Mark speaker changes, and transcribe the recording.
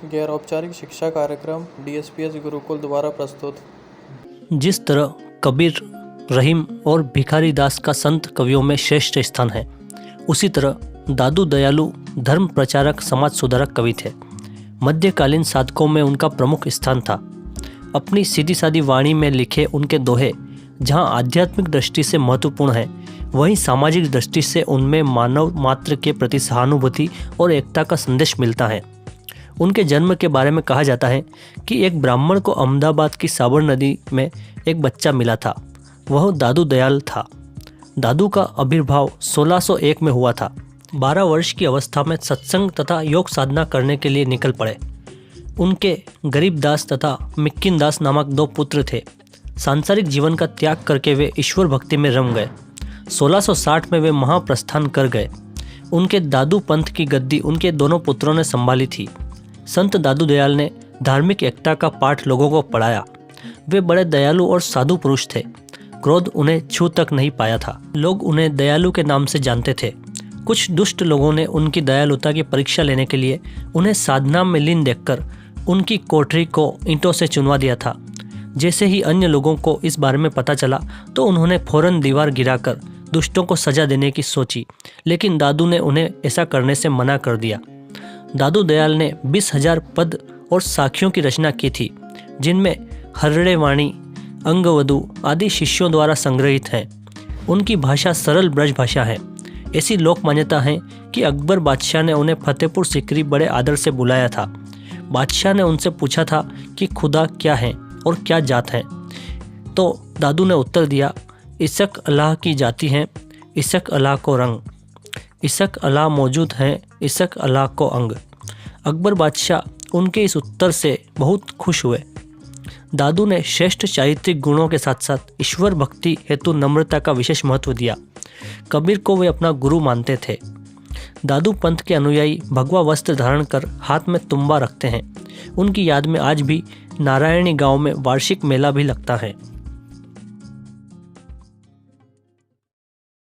Speaker 1: गैर औपचारिक शिक्षा कार्यक्रम डीएसपीएस गुरुकुल द्वारा प्रस्तुत।
Speaker 2: जिस तरह कबीर, रहीम और भिखारी दास का संत कवियों में श्रेष्ठ स्थान है, उसी तरह दादू दयालु धर्म प्रचारक, समाज सुधारक कवि थे। मध्यकालीन साधकों में उनका प्रमुख स्थान था। अपनी सीधी सादी वाणी में लिखे उनके दोहे जहाँ आध्यात्मिक दृष्टि से महत्वपूर्ण है, वहीं सामाजिक दृष्टि से उनमें मानव मात्र के प्रति सहानुभूति और एकता का संदेश मिलता है। उनके जन्म के बारे में कहा जाता है कि एक ब्राह्मण को अहमदाबाद की साबर नदी में एक बच्चा मिला था। वह दादू दयाल था। दादू का आविर्भाव 1601 में हुआ था। 12 वर्ष की अवस्था में सत्संग तथा योग साधना करने के लिए निकल पड़े। उनके गरीब दास तथा मिक्किन दास नामक 2 पुत्र थे। सांसारिक जीवन का त्याग करके वे ईश्वर भक्ति में रम गए। 1660 में वे महाप्रस्थान कर गए। उनके दादू पंथ की गद्दी उनके दोनों पुत्रों ने संभाली थी। संत दादू दयाल ने धार्मिक एकता का पाठ लोगों को पढ़ाया। वे बड़े दयालु और साधु पुरुष थे। क्रोध उन्हें छू तक नहीं पाया था। लोग उन्हें दयालु के नाम से जानते थे। कुछ दुष्ट लोगों ने उनकी दयालुता की परीक्षा लेने के लिए उन्हें साधना में लीन देखकर उनकी कोठरी को ईंटों से चुनवा दिया था। जैसे ही अन्य लोगों को इस बारे में पता चला तो उन्होंने फौरन दीवार गिराकर दुष्टों को सजा देने की सोची, लेकिन दादू ने उन्हें ऐसा करने से मना कर दिया। दादू दयाल ने 20,000 पद और साखियों की रचना की थी, जिनमें हर्रे वाणी, अंगवधु आदि शिष्यों द्वारा संग्रहित हैं। उनकी भाषा सरल ब्रज भाषा है। ऐसी लोक मान्यता है कि अकबर बादशाह ने उन्हें फतेहपुर सीकरी बड़े आदर से बुलाया था। बादशाह ने उनसे पूछा था कि खुदा क्या है और क्या जात है, तो दादू ने उत्तर दिया, इशक अल्लाह की जाति है, इशक अल्लाह को रंग, इशक अल्लाह मौजूद है, इशक अल्लाह को अंग। अकबर बादशाह उनके इस उत्तर से बहुत खुश हुए। दादू ने श्रेष्ठ चारित्रिक गुणों के साथ साथ ईश्वर भक्ति हेतु नम्रता का विशेष महत्व दिया। कबीर को वे अपना गुरु मानते थे। दादू पंथ के अनुयायी भगवा वस्त्र धारण कर हाथ में तुम्बा रखते हैं। उनकी याद में आज भी नारायणी गांव में वार्षिक मेला भी लगता है।